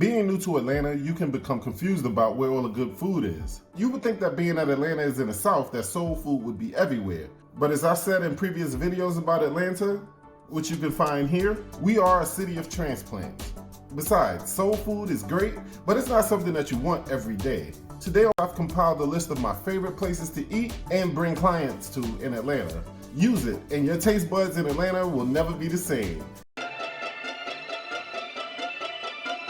Being new to Atlanta, you can become confused about where all the good food is. You would think that being that Atlanta is in the South, that soul food would be everywhere. But as I said in previous videos about Atlanta, which you can find here, we are a city of transplants. Besides, soul food is great, but it's not something that you want every day. Today I've compiled a list of my favorite places to eat and bring clients to in Atlanta. Use it, and your taste buds in Atlanta will never be the same.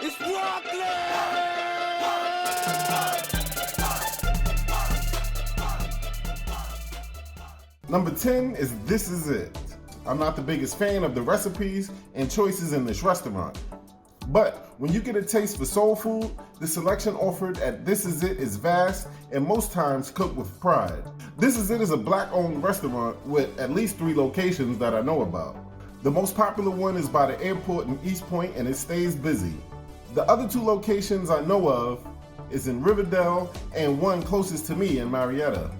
It's Brooklyn! Number 10 is This Is It. I'm not the biggest fan of the recipes and choices in this restaurant. But when you get a taste for soul food, the selection offered at This Is It is vast and most times cooked with pride. This Is It is a black-owned restaurant with at least 3 locations that I know about. The most popular one is by the airport in East Point and it stays busy. The other 2 locations I know of is in Riverdale and one closest to me in Marietta,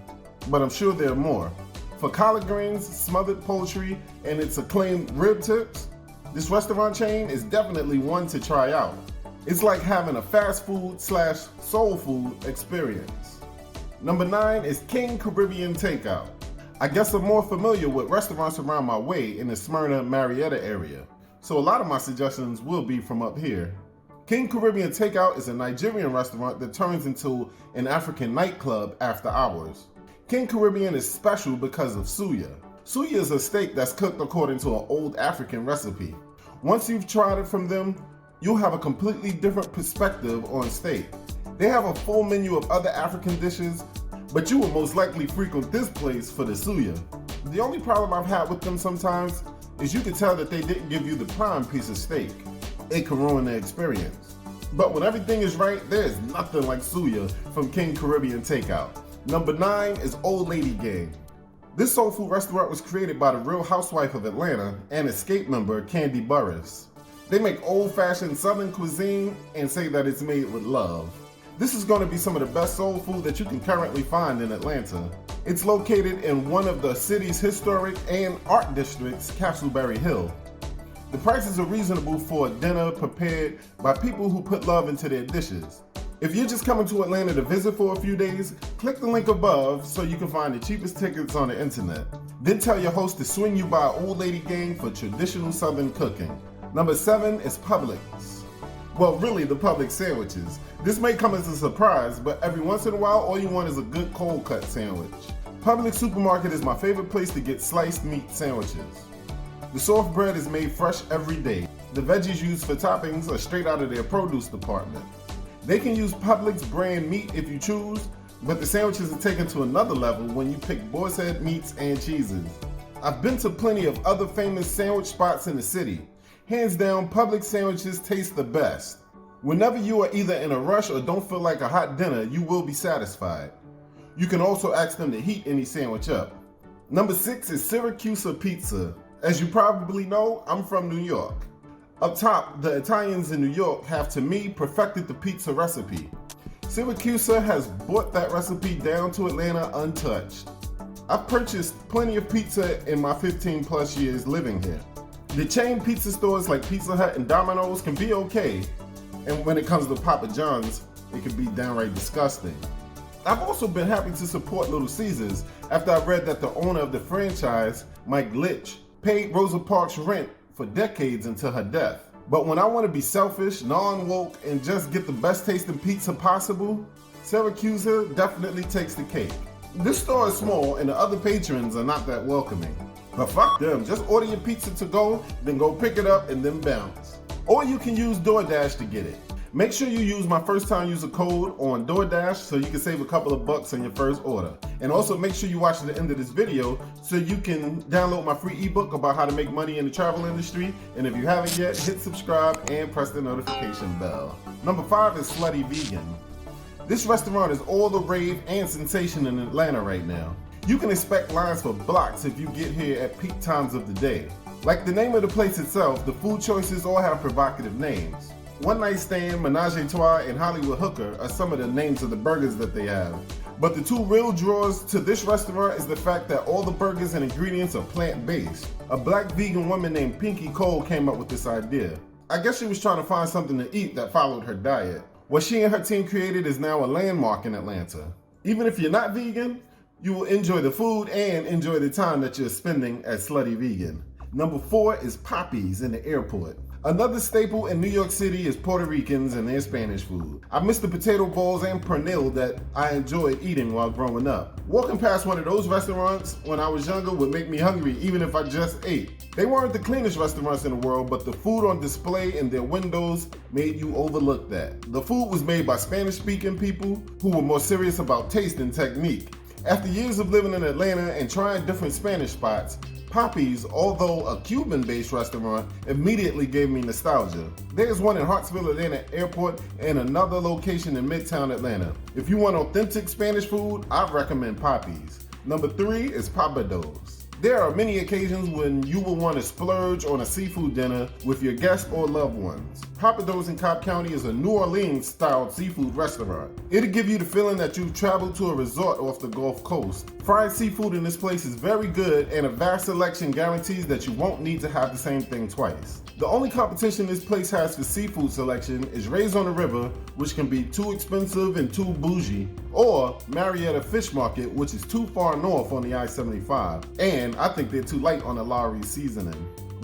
but I'm sure there are more. For collard greens, smothered poultry, and its acclaimed rib tips, this restaurant chain is definitely one to try out. It's like having a fast food / soul food experience. Number 9 is King Caribbean Takeout. I guess I'm more familiar with restaurants around my way in the Smyrna, Marietta area, so a lot of my suggestions will be from up here. King Caribbean Takeout is a Nigerian restaurant that turns into an African nightclub after hours. King Caribbean is special because of suya. Suya is a steak that's cooked according to an old African recipe. Once you've tried it from them, you'll have a completely different perspective on steak. They have a full menu of other African dishes, but you will most likely frequent this place for the suya. The only problem I've had with them sometimes is you can tell that they didn't give you the prime piece of steak. It can ruin the experience. But when everything is right, there's nothing like suya from King Caribbean Takeout. Number 9 is Old Lady Gang. This soul food restaurant was created by the Real Housewife of Atlanta and Escape member Candy Burris. They make old-fashioned Southern cuisine and say that it's made with love. This is going to be some of the best soul food that you can currently find in Atlanta. It's located in one of the city's historic and art districts, Castleberry Hill. The prices are reasonable for a dinner prepared by people who put love into their dishes. If you're just coming to Atlanta to visit for a few days, click the link above so you can find the cheapest tickets on the internet. Then tell your host to swing you by Old Lady Gang for traditional Southern cooking. Number 7 is Publix. Well, really the Publix sandwiches. This may come as a surprise, but every once in a while, all you want is a good cold cut sandwich. Publix Supermarket is my favorite place to get sliced meat sandwiches. The soft bread is made fresh every day. The veggies used for toppings are straight out of their produce department. They can use Publix brand meat if you choose, but the sandwiches are taken to another level when you pick boar's head meats and cheeses. I've been to plenty of other famous sandwich spots in the city. Hands down, Publix sandwiches taste the best. Whenever you are either in a rush or don't feel like a hot dinner, you will be satisfied. You can also ask them to heat any sandwich up. Number 6 is Syracusa Pizza. As you probably know, I'm from New York. Up top, the Italians in New York have, to me, perfected the pizza recipe. Syracusa has brought that recipe down to Atlanta untouched. I've purchased plenty of pizza in my 15 plus years living here. The chain pizza stores like Pizza Hut and Domino's can be okay, and when it comes to Papa John's, it can be downright disgusting. I've also been happy to support Little Caesars after I read that the owner of the franchise, Mike Litch, paid Rosa Parks rent for decades until her death. But when I want to be selfish, non-woke, and just get the best tasting pizza possible, Syracusa definitely takes the cake. This store is small and the other patrons are not that welcoming. But fuck them, just order your pizza to go, then go pick it up and then bounce. Or you can use DoorDash to get it. Make sure you use my first time user code on DoorDash so you can save a couple of bucks on your first order. And also make sure you watch to the end of this video so you can download my free ebook about how to make money in the travel industry. And if you haven't yet, hit subscribe and press the notification bell. Number 5 is Slutty Vegan. This restaurant is all the rave and sensation in Atlanta right now. You can expect lines for blocks if you get here at peak times of the day. Like the name of the place itself, the food choices all have provocative names. One Night Stand, Menage a Trois, and Hollywood Hooker are some of the names of the burgers that they have. But the 2 real draws to this restaurant is the fact that all the burgers and ingredients are plant-based. A black vegan woman named Pinky Cole came up with this idea. I guess she was trying to find something to eat that followed her diet. What she and her team created is now a landmark in Atlanta. Even if you're not vegan, you will enjoy the food and enjoy the time that you're spending at Slutty Vegan. Number 4 is Poppies in the airport. Another staple in New York City is Puerto Ricans and their Spanish food. I miss the potato balls and pernil that I enjoyed eating while growing up. Walking past one of those restaurants when I was younger would make me hungry even if I just ate. They weren't the cleanest restaurants in the world, but the food on display in their windows made you overlook that. The food was made by Spanish-speaking people who were more serious about taste and technique. After years of living in Atlanta and trying different Spanish spots, Poppies, although a Cuban-based restaurant, immediately gave me nostalgia. There's one in Hartsville Atlanta Airport and another location in Midtown Atlanta. If you want authentic Spanish food, I recommend Poppies. Number 3 is Papados. There are many occasions when you will want to splurge on a seafood dinner with your guests or loved ones. Papados in Cobb County is a New Orleans-styled seafood restaurant. It'll give you the feeling that you've traveled to a resort off the Gulf Coast. Fried seafood in this place is very good, and a vast selection guarantees that you won't need to have the same thing twice. The only competition this place has for seafood selection is Raised on the River, which can be too expensive and too bougie, or Marietta Fish Market, which is too far north on the I-75, and I think they're too light on the Lowry seasoning.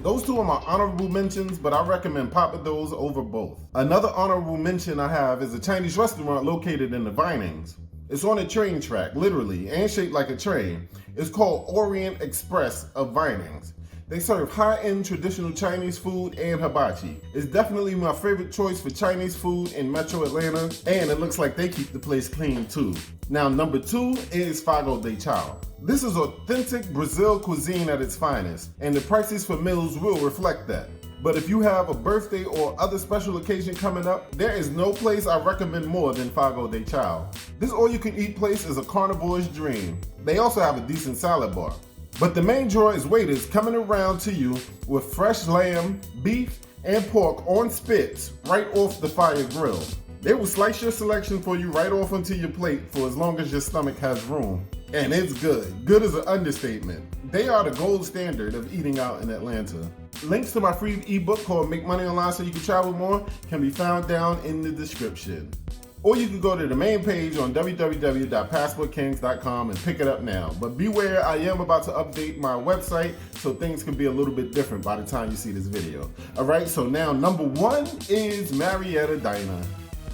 Those two are my honorable mentions, but I recommend Papados over both. Another honorable mention I have is a Chinese restaurant located in the Vinings. It's on a train track, literally, and shaped like a train. It's called Orient Express of Vinings. They serve high-end traditional Chinese food and hibachi. It's definitely my favorite choice for Chinese food in Metro Atlanta, and it looks like they keep the place clean too. Now, number 2 is Fogo de Chao. This is authentic Brazil cuisine at its finest, and the prices for meals will reflect that. But if you have a birthday or other special occasion coming up, there is no place I recommend more than Fogo de Chao. This all-you-can-eat place is a carnivore's dream. They also have a decent salad bar. But the main draw is waiters coming around to you with fresh lamb, beef, and pork on spits right off the fire grill. They will slice your selection for you right off onto your plate for as long as your stomach has room. And it's good. Good is an understatement. They are the gold standard of eating out in Atlanta. Links to my free ebook called Make Money Online So You Can Travel More can be found down in the description. Or you can go to the main page on www.passportkings.com and pick it up now. But beware, I am about to update my website, so things can be a little bit different by the time you see this video. Alright, so now number 1 is Marietta Diner.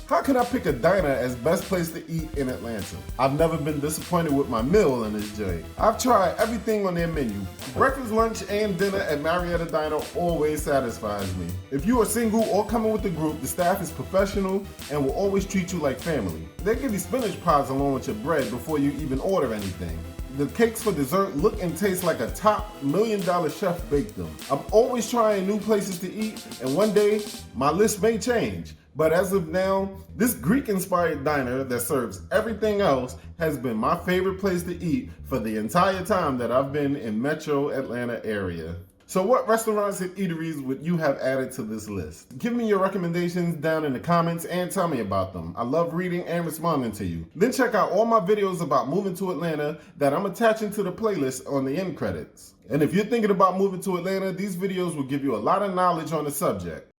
How can I pick a diner as best place to eat in Atlanta? I've never been disappointed with my meal in this joint. I've tried everything on their menu. Breakfast, lunch, and dinner at Marietta Diner always satisfies me. If you are single or coming with a group, the staff is professional and will always treat you like family. They give you spinach pies along with your bread before you even order anything. The cakes for dessert look and taste like a top $1 million chef baked them. I'm always trying new places to eat, and one day my list may change. But as of now, this Greek-inspired diner that serves everything else has been my favorite place to eat for the entire time that I've been in Metro Atlanta area. So what restaurants and eateries would you have added to this list? Give me your recommendations down in the comments and tell me about them. I love reading and responding to you. Then check out all my videos about moving to Atlanta that I'm attaching to the playlist on the end credits. And if you're thinking about moving to Atlanta, these videos will give you a lot of knowledge on the subject.